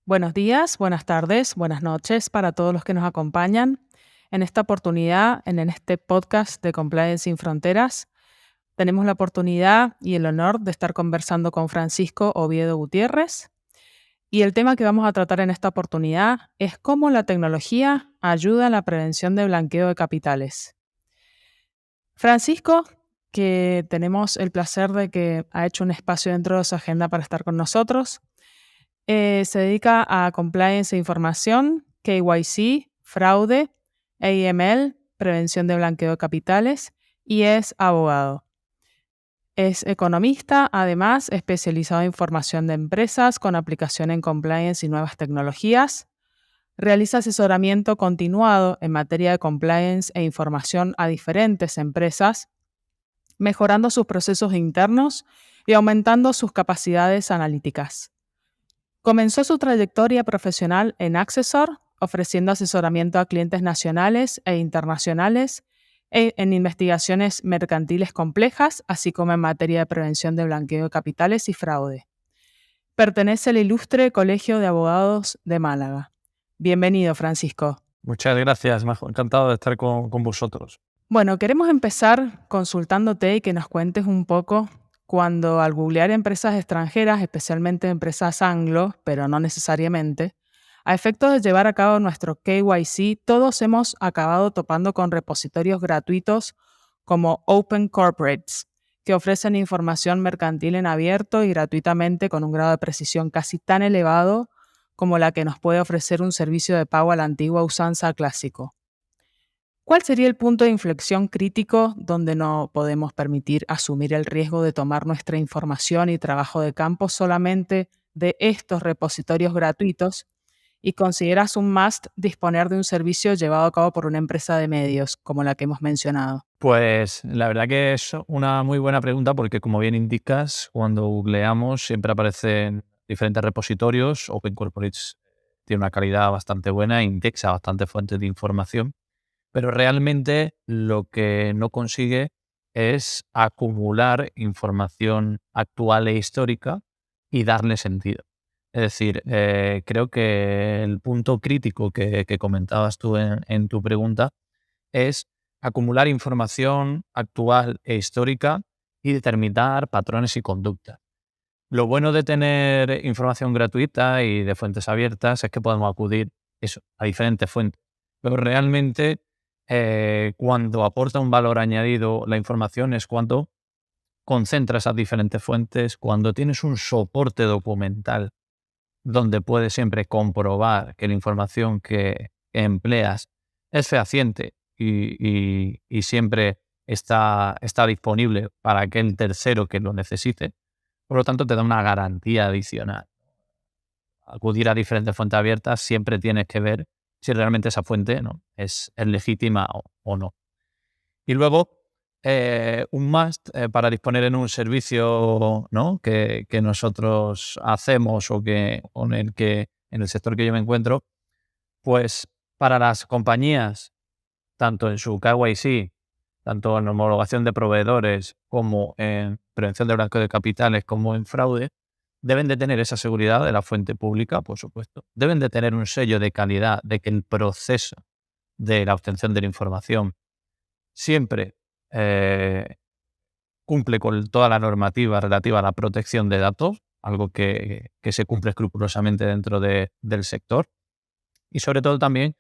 Buenos días, buenas tardes, buenas noches para todos los que nos acompañan. En esta oportunidad, en este podcast de Compliance sin Fronteras, tenemos la oportunidad y el honor de estar conversando con Francisco Oviedo Gutiérrez. Y el tema que vamos a tratar en esta oportunidad es cómo la tecnología ayuda en la prevención de blanqueo de capitales. Francisco, que tenemos el placer de que ha hecho un espacio dentro de su agenda para estar con nosotros, se dedica a compliance e información, KYC, fraude, AML, prevención de blanqueo de capitales y es abogado. Es economista, además especializado en información de empresas con aplicación en compliance y nuevas tecnologías. Realiza asesoramiento continuado en materia de compliance e información a diferentes empresas, mejorando sus procesos internos y aumentando sus capacidades analíticas. Comenzó su trayectoria profesional en Accessor, ofreciendo asesoramiento a clientes nacionales e internacionales en investigaciones mercantiles complejas, así como en materia de prevención de blanqueo de capitales y fraude. Pertenece al Ilustre Colegio de Abogados de Málaga. Bienvenido, Francisco. Muchas gracias, Majo. Encantado de estar con vosotros. Bueno, queremos empezar consultándote y que nos cuentes un poco cuando al googlear empresas extranjeras, especialmente empresas anglo, pero no necesariamente, a efectos de llevar a cabo nuestro KYC, todos hemos acabado topando con repositorios gratuitos como Open Corporates, que ofrecen información mercantil en abierto y gratuitamente con un grado de precisión casi tan elevado como la que nos puede ofrecer un servicio de pago a la antigua usanza clásico. ¿Cuál sería el punto de inflexión crítico donde no podemos permitir asumir el riesgo de tomar nuestra información y trabajo de campo solamente de estos repositorios gratuitos y consideras un must disponer de un servicio llevado a cabo por una empresa de medios como la que hemos mencionado? Pues la verdad que es una muy buena pregunta porque, como bien indicas, cuando googleamos siempre aparecen diferentes repositorios. Open Corporates tiene una calidad bastante buena, indexa bastantes fuentes de información, pero realmente lo que no consigue es acumular información actual e histórica y darle sentido. Es decir, creo que el punto crítico que comentabas tú en tu pregunta es acumular información actual e histórica y determinar patrones y conductas. Lo bueno de tener información gratuita y de fuentes abiertas es que podemos acudir a diferentes fuentes. Pero realmente, cuando aporta un valor añadido la información es cuando concentra esas diferentes fuentes, cuando tienes un soporte documental donde puedes siempre comprobar que la información que empleas es fehaciente y siempre está disponible para aquel tercero que lo necesite. Por lo tanto, te da una garantía adicional. Acudir a diferentes fuentes abiertas siempre tienes que ver si realmente esa fuente, ¿no?, es legítima o no. Y luego, un must para disponer en un servicio, ¿no?, que nosotros hacemos o en el sector que yo me encuentro, pues para las compañías, tanto en su KYC, tanto en homologación de proveedores como en prevención de blanqueo de capitales como en fraude, deben de tener esa seguridad de la fuente pública, por supuesto. Deben de tener un sello de calidad de que el proceso de la obtención de la información siempre eh, cumple con toda la normativa relativa a la protección de datos, algo que se cumple escrupulosamente dentro del sector. Y sobre todo también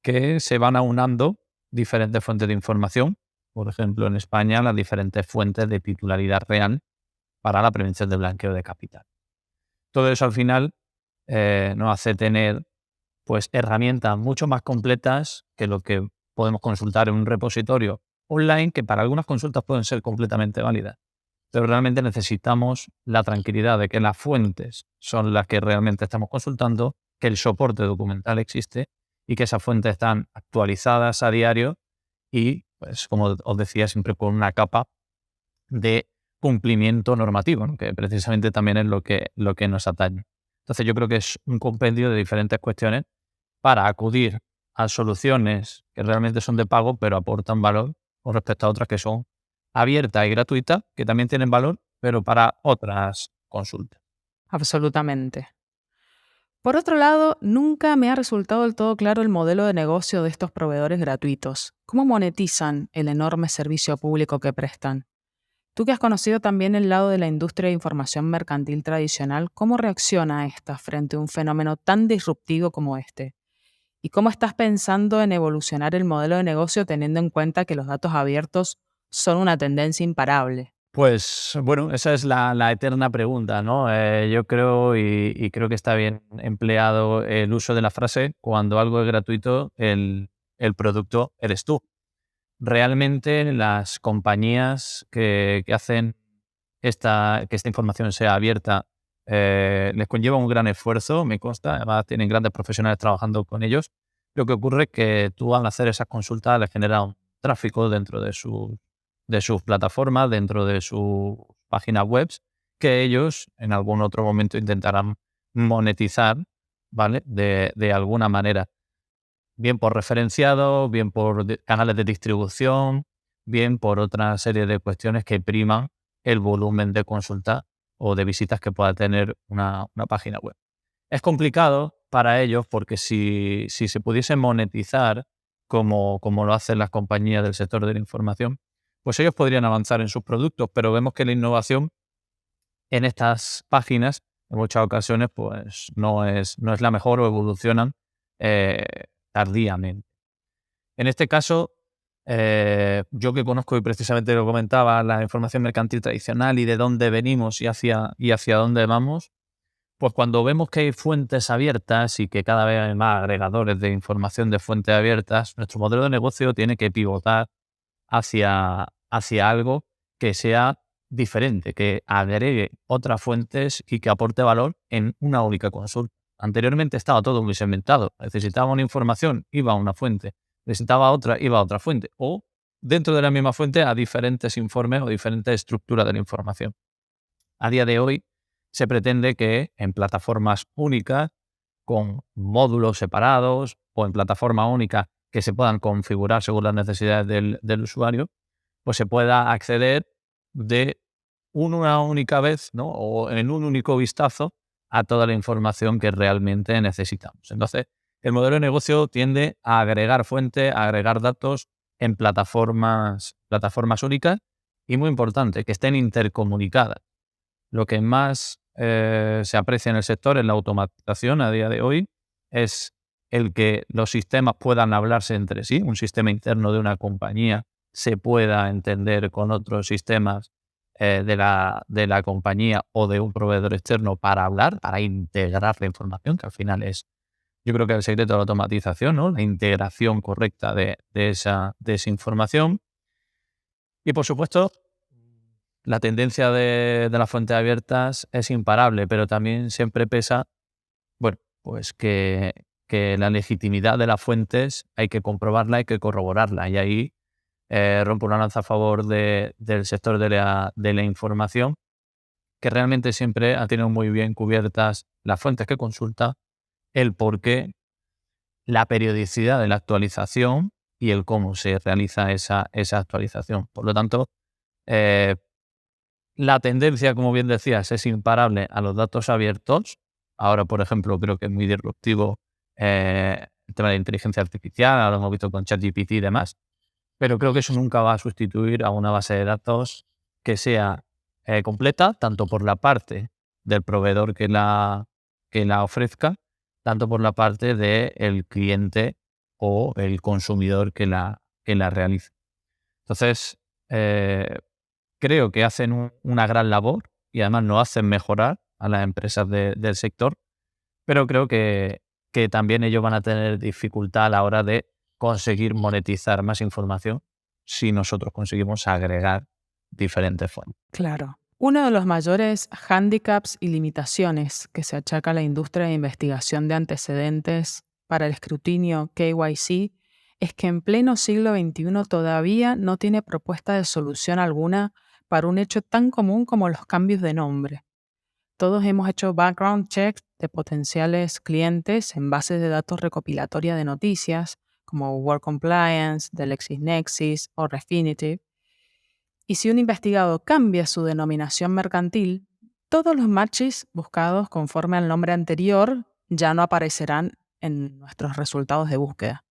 que se van aunando diferentes fuentes de información, por ejemplo, en España, las diferentes fuentes de titularidad real para la prevención del blanqueo de capital. Todo eso al final nos hace tener pues herramientas mucho más completas que lo que podemos consultar en un repositorio online, que para algunas consultas pueden ser completamente válidas. Pero realmente necesitamos la tranquilidad de que las fuentes son las que realmente estamos consultando, que el soporte documental existe y que esas fuentes están actualizadas a diario y, pues, como os decía, siempre con una capa de cumplimiento normativo, ¿no?, que precisamente también es lo que nos atañe. Entonces yo creo que es un compendio de diferentes cuestiones para acudir a soluciones que realmente son de pago, pero aportan valor con respecto a otras que son abiertas y gratuitas, que también tienen valor, pero para otras consultas. Absolutamente. Por otro lado, nunca me ha resultado del todo claro el modelo de negocio de estos proveedores gratuitos. ¿Cómo monetizan el enorme servicio público que prestan? Tú que has conocido también el lado de la industria de información mercantil tradicional, ¿cómo reacciona esta frente a un fenómeno tan disruptivo como este? ¿Y cómo estás pensando en evolucionar el modelo de negocio teniendo en cuenta que los datos abiertos son una tendencia imparable? Pues bueno, esa es la eterna pregunta, ¿no? Yo creo y creo que está bien empleado el uso de la frase, cuando algo es gratuito, el producto eres tú. Realmente las compañías que hacen que esta información sea abierta les conlleva un gran esfuerzo, me consta, además tienen grandes profesionales trabajando con ellos. Lo que ocurre es que tú al hacer esas consultas les genera un tráfico dentro de sus plataformas, dentro de sus páginas web, que ellos en algún otro momento intentarán monetizar, ¿vale? De alguna manera, bien por referenciado, bien por canales de distribución, bien por otra serie de cuestiones que priman el volumen de consultas o de visitas que pueda tener una página web. Es complicado para ellos porque si se pudiese monetizar como lo hacen las compañías del sector de la información, pues ellos podrían avanzar en sus productos, pero vemos que la innovación en estas páginas en muchas ocasiones pues no es la mejor o evolucionan eh, tardíamente. En este caso, yo que conozco y precisamente lo comentaba, la información mercantil tradicional y de dónde venimos y hacia dónde vamos, pues cuando vemos que hay fuentes abiertas y que cada vez hay más agregadores de información de fuentes abiertas, nuestro modelo de negocio tiene que pivotar hacia algo que sea diferente, que agregue otras fuentes y que aporte valor en una única consulta. Anteriormente estaba todo muy segmentado. Necesitaba una información, iba a una fuente. Necesitaba otra, iba a otra fuente. O dentro de la misma fuente a diferentes informes o diferentes estructuras de la información. A día de hoy se pretende que en plataformas únicas, con módulos separados o en plataforma única que se puedan configurar según las necesidades del usuario, pues se pueda acceder de una única vez, ¿no? O en un único vistazo a toda la información que realmente necesitamos. Entonces, el modelo de negocio tiende a agregar fuentes, a agregar datos en plataformas únicas y muy importante, que estén intercomunicadas. Lo que más se aprecia en el sector en la automatización a día de hoy es el que los sistemas puedan hablarse entre sí, un sistema interno de una compañía se pueda entender con otros sistemas de la compañía o de un proveedor externo para hablar, para integrar la información, que al final es, yo creo que el secreto de la automatización, ¿no? La integración correcta de esa información. Y por supuesto, la tendencia de las fuentes abiertas es imparable, pero también siempre pesa, bueno, pues que la legitimidad de las fuentes hay que comprobarla, hay que corroborarla. Y ahí rompo una lanza a favor del sector de la información, que realmente siempre ha tenido muy bien cubiertas las fuentes que consulta, el por qué, la periodicidad de la actualización y el cómo se realiza esa actualización. Por lo tanto, eh, la tendencia, como bien decías, es imparable a los datos abiertos. Ahora, por ejemplo, creo que es muy disruptivo el tema de inteligencia artificial, ahora lo hemos visto con ChatGPT y demás, pero creo que eso nunca va a sustituir a una base de datos que sea completa, tanto por la parte del proveedor que la ofrezca, tanto por la parte del cliente o el consumidor que la realice. Entonces, eh, creo que hacen una gran labor y además nos hacen mejorar a las empresas del sector, pero creo que también ellos van a tener dificultad a la hora de conseguir monetizar más información si nosotros conseguimos agregar diferentes fuentes. Claro. Uno de los mayores hándicaps y limitaciones que se achaca a la industria de investigación de antecedentes para el escrutinio KYC es que en pleno siglo XXI todavía no tiene propuesta de solución alguna para un hecho tan común como los cambios de nombre. Todos hemos hecho background checks de potenciales clientes en bases de datos recopilatoria de noticias como World Compliance, de LexisNexis o Refinitiv. Y si un investigado cambia su denominación mercantil, todos los matches buscados conforme al nombre anterior ya no aparecerán en nuestros resultados de búsqueda.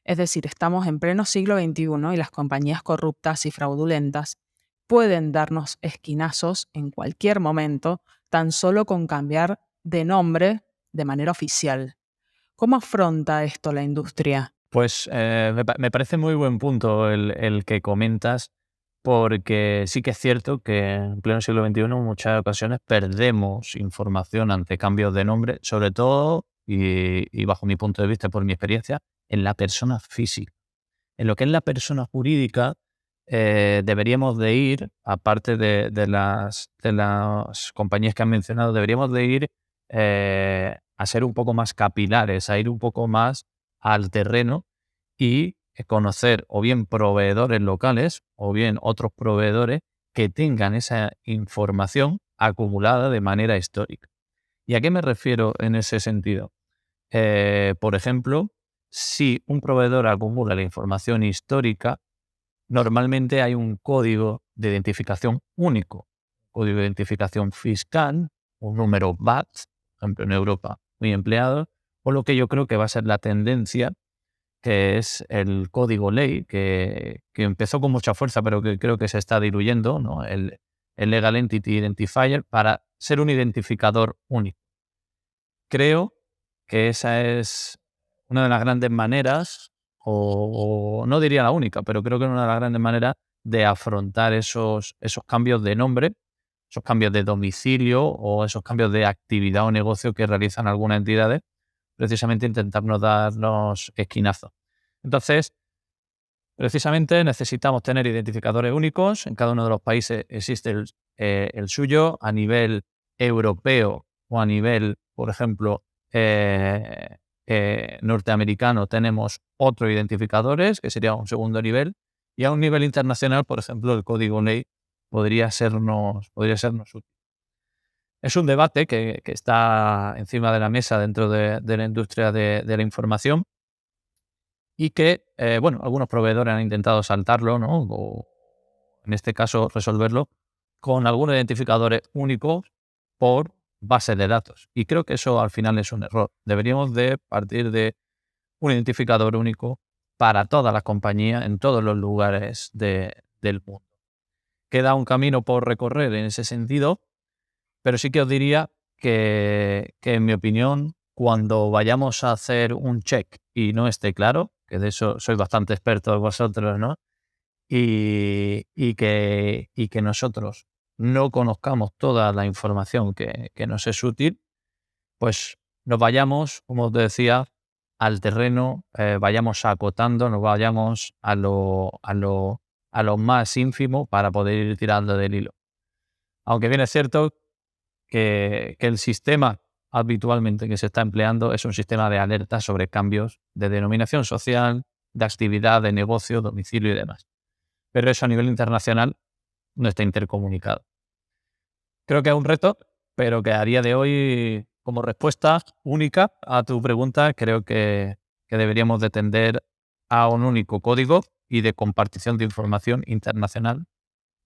Es decir, estamos en pleno siglo XXI y las compañías corruptas y fraudulentas pueden darnos esquinazos en cualquier momento, tan solo con cambiar de nombre de manera oficial. ¿Cómo afronta esto la industria? Pues me parece muy buen punto el que comentas, porque sí que es cierto que en pleno siglo XXI en muchas ocasiones perdemos información ante cambios de nombre, sobre todo, y bajo mi punto de vista, por mi experiencia, en la persona física. En lo que es la persona jurídica, deberíamos de ir, aparte de las compañías que han mencionado, deberíamos de ir a ser un poco más capilares, a ir un poco más al terreno y conocer o bien proveedores locales o bien otros proveedores que tengan esa información acumulada de manera histórica. ¿Y a qué me refiero en ese sentido? Por ejemplo, si un proveedor acumula la información histórica, normalmente hay un código de identificación único, código de identificación fiscal, un número VAT, por ejemplo en Europa muy empleado, o lo que yo creo que va a ser la tendencia, que es el código ley, que empezó con mucha fuerza, pero que creo que se está diluyendo, ¿no? El Legal Entity Identifier, para ser un identificador único. Creo que esa es una de las grandes maneras, o no diría la única, pero creo que es una de las grandes maneras de afrontar esos cambios de nombre, esos cambios de domicilio o esos cambios de actividad o negocio que realizan algunas entidades, precisamente intentarnos darnos esquinazos. Entonces, precisamente necesitamos tener identificadores únicos. En cada uno de los países existe el suyo. A nivel europeo o a nivel, por ejemplo, norteamericano, tenemos otros identificadores, que sería un segundo nivel. Y a un nivel internacional, por ejemplo, el código ley podría sernos útil. Es un debate que está encima de la mesa dentro de la industria de la información y que, bueno, algunos proveedores han intentado saltarlo, ¿no? O en este caso resolverlo con algunos identificadores únicos por base de datos. Y creo que eso al final es un error. Deberíamos de partir de un identificador único para todas las compañías en todos los lugares del mundo. Queda un camino por recorrer en ese sentido, pero sí que os diría que en mi opinión, cuando vayamos a hacer un check y no esté claro, que de eso sois bastante expertos vosotros, ¿no? Y que nosotros no conozcamos toda la información que nos es útil, pues nos vayamos, como os decía, al terreno, vayamos acotando, nos vayamos a lo más ínfimo para poder ir tirando del hilo. Aunque bien es cierto que el sistema habitualmente que se está empleando es un sistema de alerta sobre cambios de denominación social, de actividad, de negocio, domicilio y demás. Pero eso a nivel internacional no está intercomunicado. Creo que es un reto, pero que a día de hoy, como respuesta única a tu pregunta, creo que deberíamos de tender a un único código y de compartición de información internacional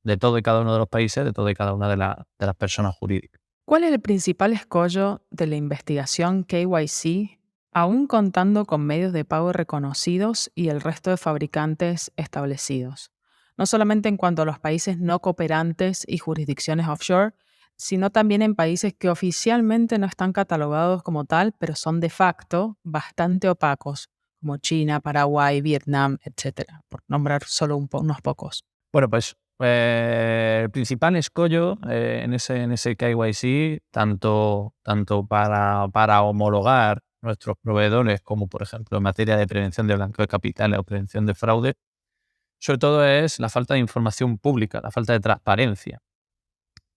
de todo y cada uno de los países, de todo y cada una de las personas jurídicas. ¿Cuál es el principal escollo de la investigación KYC, aún contando con medios de pago reconocidos y el resto de fabricantes establecidos? No solamente en cuanto a los países no cooperantes y jurisdicciones offshore, sino también en países que oficialmente no están catalogados como tal, pero son de facto bastante opacos, como China, Paraguay, Vietnam, etcétera, por nombrar solo unos pocos. Bueno, pues el principal escollo en ese KYC, tanto para homologar nuestros proveedores, como por ejemplo en materia de prevención de blanqueo de capitales o prevención de fraude, sobre todo es la falta de información pública, la falta de transparencia.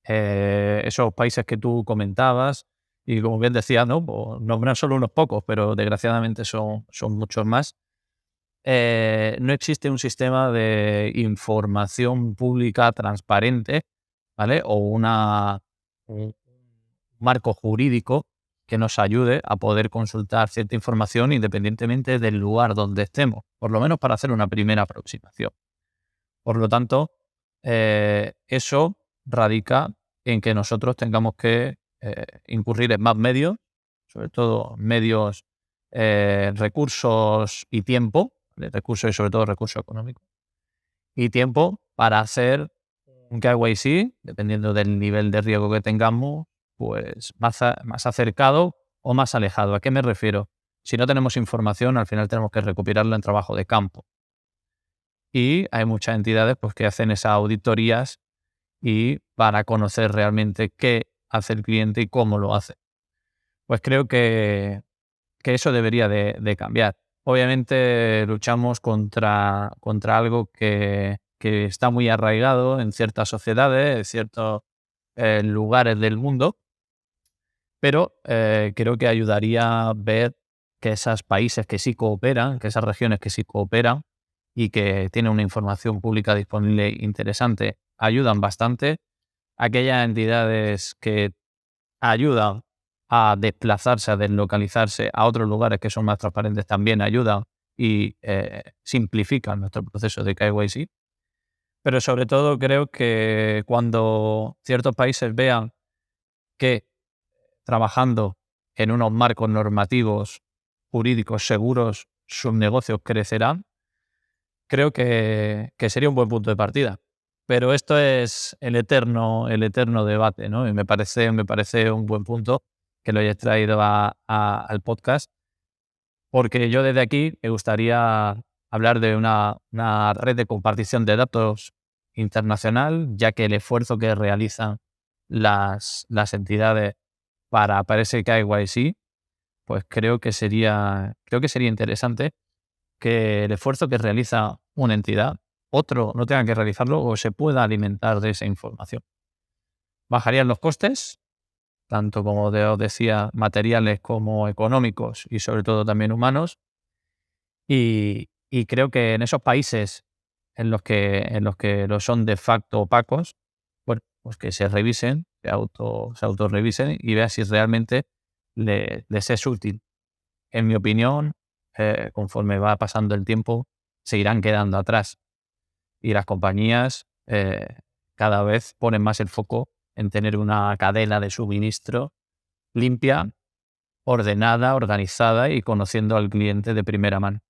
Esos países que tú comentabas, y como bien decías, ¿no? Pues nombrar solo unos pocos, pero desgraciadamente son muchos más. No existe un sistema de información pública transparente, ¿vale? O un marco jurídico que nos ayude a poder consultar cierta información independientemente del lugar donde estemos, por lo menos para hacer una primera aproximación. Por lo tanto, eso radica en que nosotros tengamos que incurrir en más medios, sobre todo medios, recursos y tiempo, ¿vale? Recursos y sobre todo recursos económicos, y tiempo para hacer un KYC, dependiendo del nivel de riesgo que tengamos, pues más acercado o más alejado. ¿A qué me refiero? Si no tenemos información, al final tenemos que recopilarla en trabajo de campo. Y hay muchas entidades pues, que hacen esas auditorías y para conocer realmente qué hace el cliente y cómo lo hace. Pues creo que eso debería de cambiar. Obviamente luchamos contra algo que está muy arraigado en ciertas sociedades, en ciertos lugares del mundo, pero creo que ayudaría a ver que esos países que sí cooperan, que esas regiones que sí cooperan y que tienen una información pública disponible interesante, ayudan bastante. Aquellas entidades que ayudan a desplazarse, a deslocalizarse a otros lugares que son más transparentes también ayudan y simplifican nuestro proceso de KYC. Pero sobre todo creo que cuando ciertos países vean que trabajando en unos marcos normativos jurídicos seguros sus negocios crecerán, creo que sería un buen punto de partida. Pero esto es el eterno debate, ¿no? Y me parece un buen punto que lo hayas traído al podcast, porque yo desde aquí me gustaría hablar de una red de compartición de datos internacional, ya que el esfuerzo que realizan las entidades para ese KYC, pues creo que sería interesante que el esfuerzo que realiza una entidad, otro no tenga que realizarlo o se pueda alimentar de esa información. Bajarían los costes, tanto como os decía, materiales como económicos y sobre todo también humanos. Y creo que en esos países en los que lo son de facto opacos, bueno, pues que se revisen, se autorrevisen y vean si realmente les es útil. En mi opinión, conforme va pasando el tiempo, se irán quedando atrás y las compañías cada vez ponen más el foco en tener una cadena de suministro limpia, ordenada, organizada y conociendo al cliente de primera mano.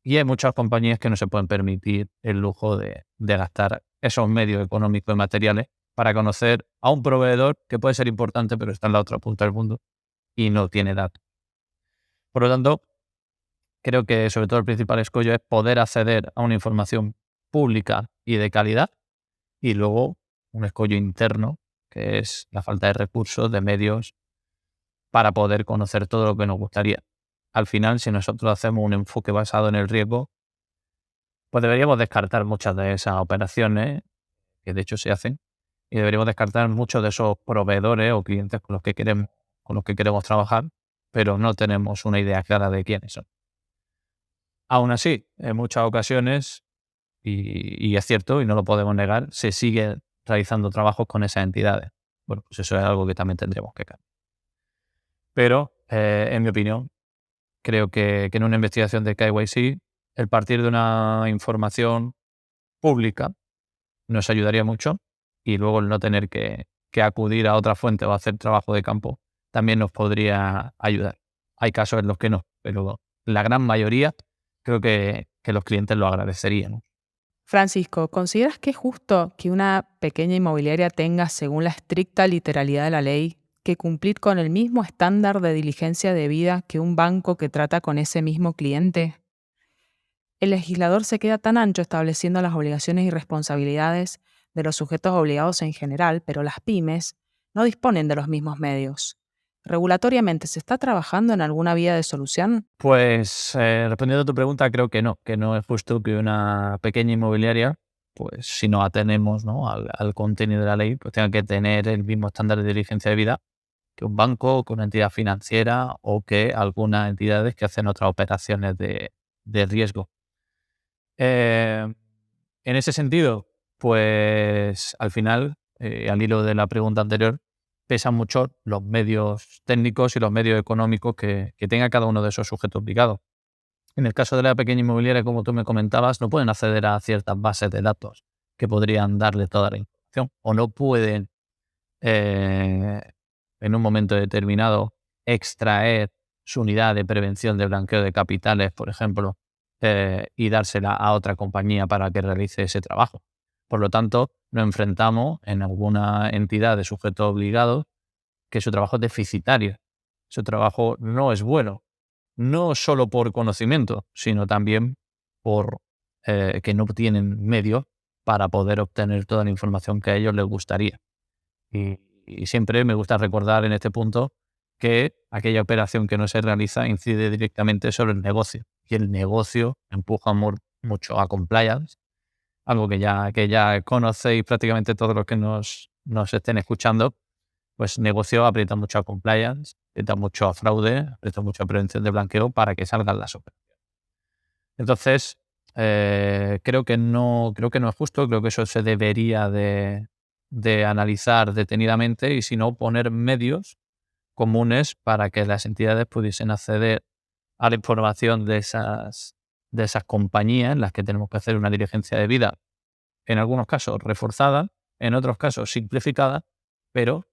Y hay muchas compañías que no se pueden permitir el lujo de gastar esos medios económicos y materiales para conocer a un proveedor que puede ser importante, pero está en la otra punta del mundo y no tiene datos. Por lo tanto, creo que sobre todo el principal escollo es poder acceder a una información pública y de calidad, y luego un escollo interno, que es la falta de recursos, de medios, para poder conocer todo lo que nos gustaría. Al final, si nosotros hacemos un enfoque basado en el riesgo, pues deberíamos descartar muchas de esas operaciones, que de hecho se hacen, y deberíamos descartar muchos de esos proveedores o clientes con los que queremos trabajar, pero no tenemos una idea clara de quiénes son. Aún así, en muchas ocasiones, y es cierto, y no lo podemos negar, se sigue realizando trabajos con esas entidades. Bueno, pues eso es algo que también tendremos que cambiar. Pero, en mi opinión, creo que en una investigación de KYC, el partir de una información pública nos ayudaría mucho, y luego el no tener que acudir a otra fuente o hacer trabajo de campo también nos podría ayudar. Hay casos en los que no, pero la gran mayoría creo que los clientes lo agradecerían. Francisco, ¿consideras que es justo que una pequeña inmobiliaria tenga, según la estricta literalidad de la ley, que cumplir con el mismo estándar de diligencia debida que un banco que trata con ese mismo cliente? El legislador se queda tan ancho estableciendo las obligaciones y responsabilidades de los sujetos obligados en general, pero las pymes no disponen de los mismos medios. ¿Regulatoriamente se está trabajando en alguna vía de solución? Pues respondiendo a tu pregunta, creo que no es justo que una pequeña inmobiliaria, pues si nos atenemos, ¿no?, al contenido de la ley, pues tenga que tener el mismo estándar de diligencia de vida que un banco, que una entidad financiera o que algunas entidades que hacen otras operaciones de riesgo. En ese sentido, pues al final, al hilo de la pregunta anterior, pesan mucho los medios técnicos y los medios económicos que tenga cada uno de esos sujetos obligados. En el caso de la pequeña inmobiliaria, como tú me comentabas, no pueden acceder a ciertas bases de datos que podrían darle toda la información, o no pueden, en un momento determinado, extraer su unidad de prevención de blanqueo de capitales, por ejemplo, y dársela a otra compañía para que realice ese trabajo. Por lo tanto, nos enfrentamos en alguna entidad de sujeto obligado que su trabajo es deficitario. Su trabajo no es bueno, no solo por conocimiento, sino también por que no tienen medios para poder obtener toda la información que a ellos les gustaría. Y siempre me gusta recordar en este punto que aquella operación que no se realiza incide directamente sobre el negocio. Y el negocio empuja mucho a compliance, algo que ya conocéis prácticamente todos los que nos estén escuchando. Pues negocio aprieta mucho a compliance, aprieta mucho a fraude, aprieta mucho a prevención de blanqueo para que salgan las operaciones. Entonces, creo que no es justo, creo que eso se debería de analizar detenidamente y si no, poner medios comunes para que las entidades pudiesen acceder a la información de esas compañías en las que tenemos que hacer una diligencia debida, en algunos casos reforzada, en otros casos simplificada, pero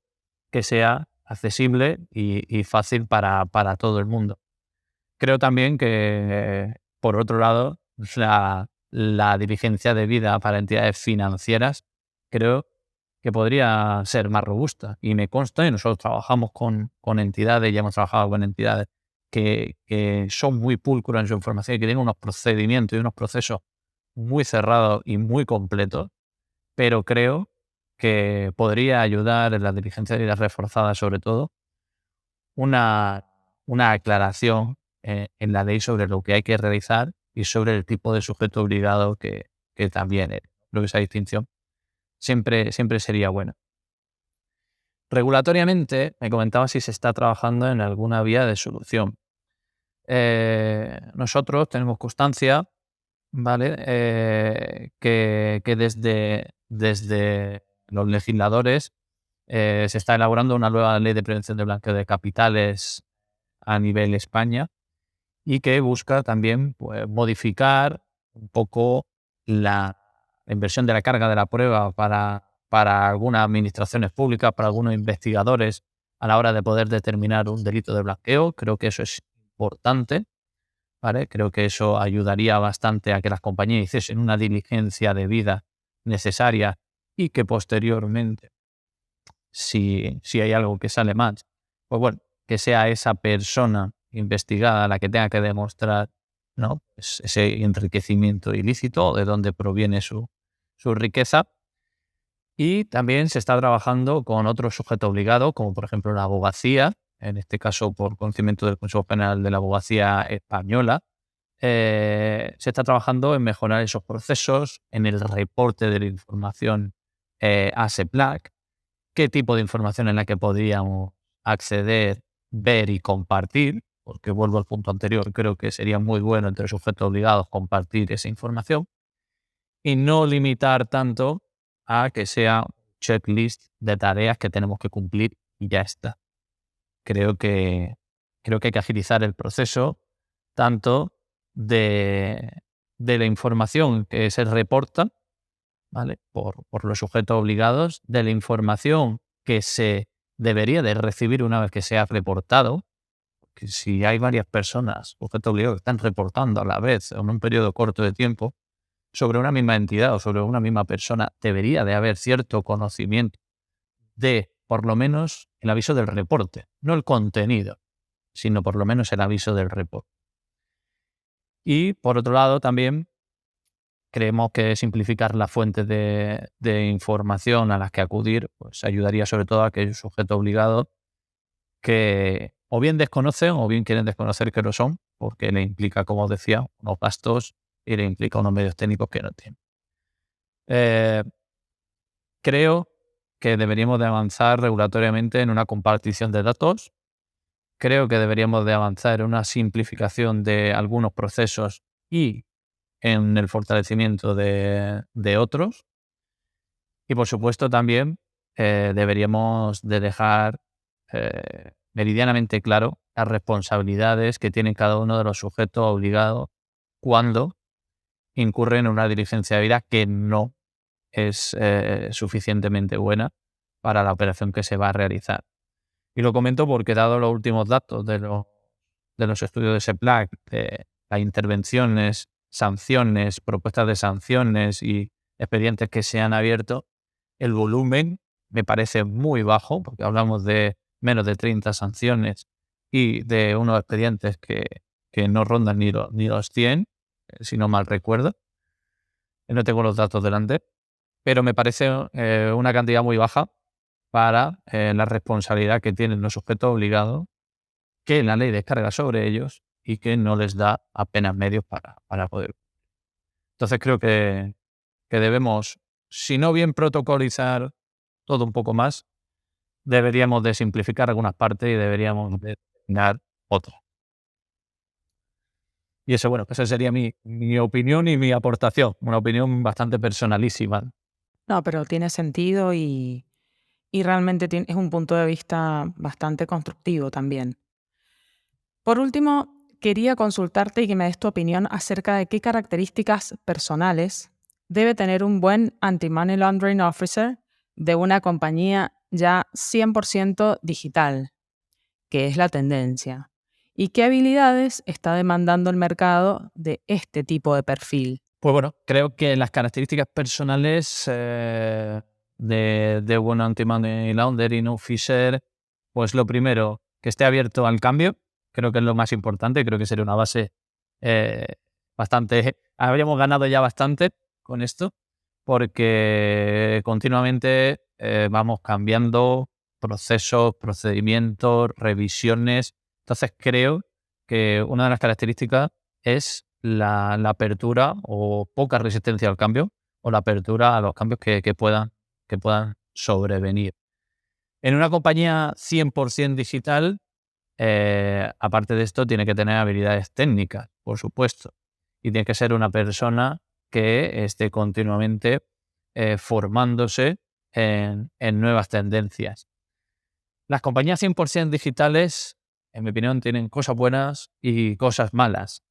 que sea accesible y fácil para todo el mundo. Creo también que, por otro lado, la diligencia debida para entidades financieras creo que podría ser más robusta. Y me consta, y nosotros trabajamos con entidades, ya hemos trabajado con entidades que son muy pulcras en su información y que tienen unos procedimientos y unos procesos muy cerrados y muy completos, pero creo que podría ayudar en la diligencia debida reforzada, sobre todo, una, una aclaración en la ley sobre lo que hay que realizar y sobre el tipo de sujeto obligado que también es. Creo que esa distinción siempre sería buena. Regulatoriamente, me comentaba si se está trabajando en alguna vía de solución. Nosotros tenemos constancia, ¿vale? Que desde los legisladores se está elaborando una nueva ley de prevención de blanqueo de capitales a nivel España y que busca también, pues, modificar un poco la inversión de la carga de la prueba para algunas administraciones públicas, para algunos investigadores a la hora de poder determinar un delito de blanqueo. Creo que eso es importante, ¿vale? Creo que eso ayudaría bastante a que las compañías hiciesen una diligencia debida necesaria y que posteriormente, si hay algo que sale mal, pues bueno, que sea esa persona investigada la que tenga que demostrar, ¿no?, pues ese enriquecimiento ilícito, de dónde proviene su riqueza. Y también se está trabajando con otro sujeto obligado, como por ejemplo la abogacía, en este caso por conocimiento del Consejo General de la Abogacía Española. Se está trabajando en mejorar esos procesos, en el reporte de la información ASEPLAC, qué tipo de información en la que podríamos acceder, ver y compartir, porque vuelvo al punto anterior, creo que sería muy bueno entre sujetos obligados compartir esa información y no limitar tanto a que sea un checklist de tareas que tenemos que cumplir y ya está. Creo que hay que agilizar el proceso tanto de la información que se reporta, ¿vale?, por los sujetos obligados, de la información que se debería de recibir una vez que se ha reportado, que si hay varias personas, sujetos obligados, que están reportando a la vez en un periodo corto de tiempo sobre una misma entidad o sobre una misma persona, debería de haber cierto conocimiento de, por lo menos, el aviso del reporte, no el contenido, sino por lo menos el aviso del reporte. Y, por otro lado, también creemos que simplificar las fuentes de información a las que acudir pues ayudaría sobre todo a aquellos sujetos obligados que o bien desconocen o bien quieren desconocer que lo son, porque le implica, como os decía, unos gastos y le implica unos medios técnicos que no tienen. Creo que deberíamos de avanzar regulatoriamente en una compartición de datos. Creo que deberíamos de avanzar en una simplificación de algunos procesos y en el fortalecimiento de otros. Y, por supuesto, también deberíamos de dejar meridianamente claro las responsabilidades que tiene cada uno de los sujetos obligados cuando incurren en una diligencia debida que no es suficientemente buena para la operación que se va a realizar. Y lo comento porque, dado los últimos datos de los estudios de SEPLAC, de las intervenciones, sanciones, propuestas de sanciones y expedientes que se han abierto, el volumen me parece muy bajo, porque hablamos de menos de 30 sanciones y de unos expedientes que no rondan ni los 100, si no mal recuerdo. No tengo los datos delante, pero me parece una cantidad muy baja para la responsabilidad que tienen los sujetos obligados, que la ley descarga sobre ellos y que no les da apenas medios para poder. Entonces creo que debemos, si no bien protocolizar todo un poco más, deberíamos de simplificar algunas partes y deberíamos de eliminar otras. Y eso, bueno, esa sería mi opinión y mi aportación, una opinión bastante personalísima. No, pero tiene sentido y realmente es un punto de vista bastante constructivo también. Por último, quería consultarte y que me des tu opinión acerca de qué características personales debe tener un buen anti-money laundering officer de una compañía ya 100% digital, que es la tendencia, y qué habilidades está demandando el mercado de este tipo de perfil. Pues bueno, creo que las características personales de buen anti-money laundering officer, pues lo primero, que esté abierto al cambio, creo que es lo más importante, creo que sería una base eh, bastante. Habríamos ganado ya bastante con esto, porque continuamente vamos cambiando procesos, procedimientos, revisiones. Entonces creo que una de las características es la apertura o poca resistencia al cambio, o la apertura a los cambios que puedan sobrevenir. En una compañía 100% digital, aparte de esto, tiene que tener habilidades técnicas, por supuesto, y tiene que ser una persona que esté continuamente formándose en nuevas tendencias. Las compañías 100% digitales, en mi opinión, tienen cosas buenas y cosas malas.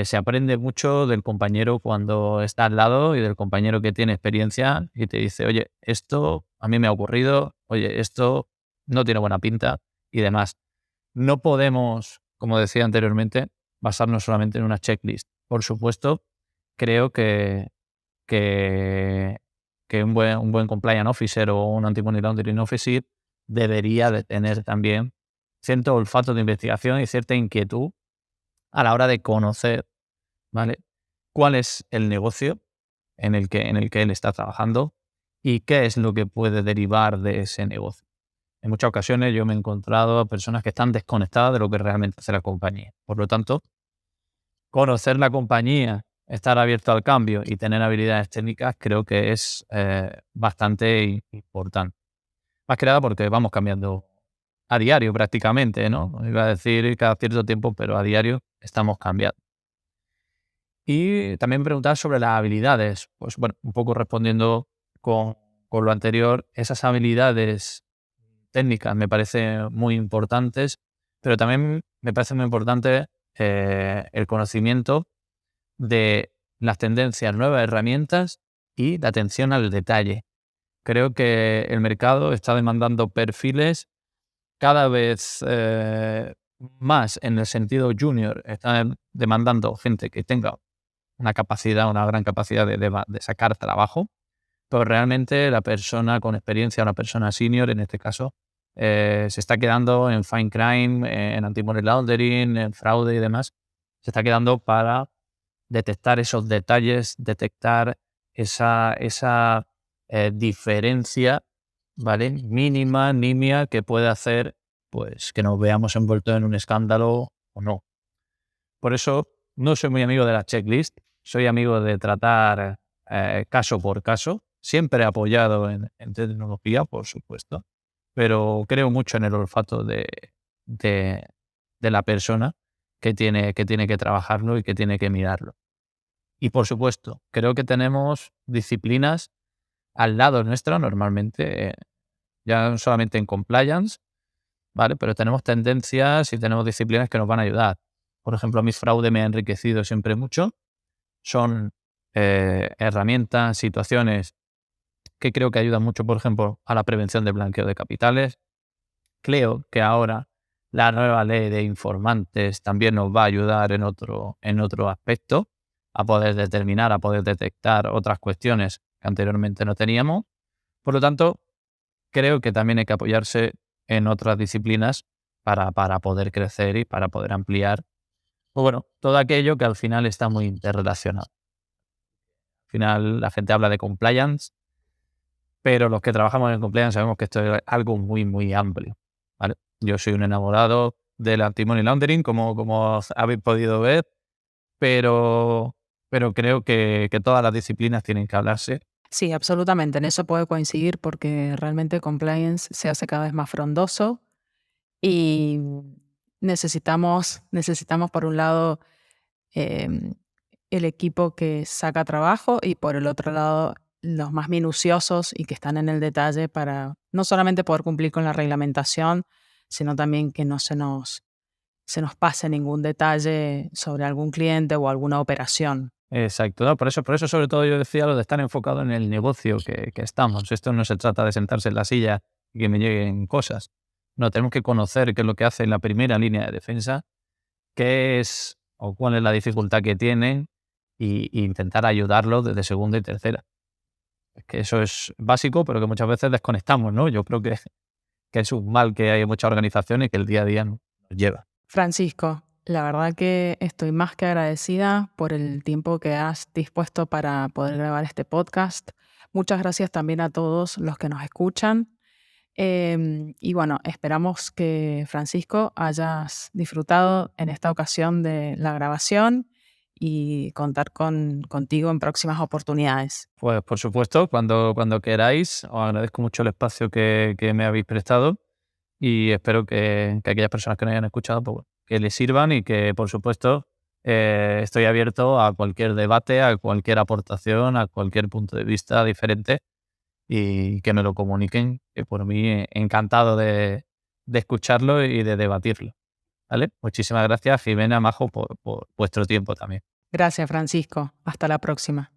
Se aprende mucho del compañero cuando está al lado y del compañero que tiene experiencia y te dice, oye, esto a mí me ha ocurrido, oye, esto no tiene buena pinta y demás. No podemos, como decía anteriormente, basarnos solamente en una checklist. Por supuesto, creo que, que un buen compliance officer o un anti-money laundering officer debería de tener también cierto olfato de investigación y cierta inquietud a la hora de conocer, ¿vale?, cuál es el negocio en el que él está trabajando y qué es lo que puede derivar de ese negocio. En muchas ocasiones yo me he encontrado a personas que están desconectadas de lo que realmente hace la compañía. Por lo tanto, conocer la compañía, estar abierto al cambio y tener habilidades técnicas creo que es bastante importante. Más que nada porque vamos cambiando a diario prácticamente, ¿no? Iba a decir cada cierto tiempo, pero a diario estamos cambiando. Y también preguntar sobre las habilidades. Pues bueno, un poco respondiendo con lo anterior, esas habilidades técnicas me parecen muy importantes, pero también me parece muy importante el conocimiento de las tendencias, nuevas herramientas y la atención al detalle. Creo que el mercado está demandando perfiles cada vez más en el sentido junior, está demandando gente que tenga una gran capacidad de sacar trabajo, pero realmente la persona con experiencia, una persona senior en este caso, se está quedando en fine crime, en anti-money laundering, en fraude y demás, se está quedando para detectar esos detalles, detectar esa diferencia, ¿vale?, mínima, nimia, que puede hacer pues que nos veamos envueltos en un escándalo o no. Por eso no soy muy amigo de la checklist, soy amigo de tratar caso por caso, siempre apoyado en tecnología, por supuesto, pero creo mucho en el olfato de, de la persona que tiene que trabajarlo y que tiene que mirarlo. Y por supuesto, creo que tenemos disciplinas al lado nuestro normalmente, ya no solamente en compliance, ¿vale? Pero tenemos tendencias y tenemos disciplinas que nos van a ayudar. Por ejemplo, a mí fraude me ha enriquecido siempre mucho. Son herramientas, situaciones que creo que ayudan mucho, por ejemplo, a la prevención del blanqueo de capitales, creo que ahora la nueva ley de informantes también nos va a ayudar en otro aspecto, a poder determinar, a poder detectar otras cuestiones que anteriormente no teníamos. Por lo tanto, creo que también hay que apoyarse en otras disciplinas para poder crecer y para poder ampliar, pues bueno, todo aquello que al final está muy interrelacionado. Al final la gente habla de compliance, pero los que trabajamos en compliance sabemos que esto es algo muy, muy amplio, ¿vale? Yo soy un enamorado del anti-money laundering, como habéis podido ver, pero, pero creo que todas las disciplinas tienen que hablarse. Sí, absolutamente. En eso puedo coincidir porque realmente compliance se hace cada vez más frondoso y necesitamos por un lado em, el equipo que saca trabajo y por el otro lado los más minuciosos y que están en el detalle para no solamente poder cumplir con la reglamentación, sino también que no se nos pase ningún detalle sobre algún cliente o alguna operación. Exacto, ¿no? Por eso sobre todo yo decía lo de estar enfocado en el negocio que estamos. Esto no se trata de sentarse en la silla y que me lleguen cosas. No, tenemos que conocer qué es lo que hace en la primera línea de defensa, qué es o cuál es la dificultad que tienen y intentar ayudarlos desde segunda y tercera. Es que eso es básico, pero que muchas veces desconectamos, ¿no? Yo creo que es un mal que hay en muchas organizaciones y que el día a día nos lleva. Francisco, la verdad que estoy más que agradecida por el tiempo que has dispuesto para poder grabar este podcast. Muchas gracias también a todos los que nos escuchan. Y bueno, esperamos que Francisco hayas disfrutado en esta ocasión de la grabación y contar contigo en próximas oportunidades. Pues por supuesto, cuando queráis, os agradezco mucho el espacio que me habéis prestado y espero que aquellas personas que no hayan escuchado, pues, bueno, que les sirvan y que, por supuesto, estoy abierto a cualquier debate, a cualquier aportación, a cualquier punto de vista diferente y que me lo comuniquen, que por mí encantado de escucharlo y de debatirlo. ¿Vale? Muchísimas gracias, Jimena, Majo, por vuestro tiempo también. Gracias, Francisco. Hasta la próxima.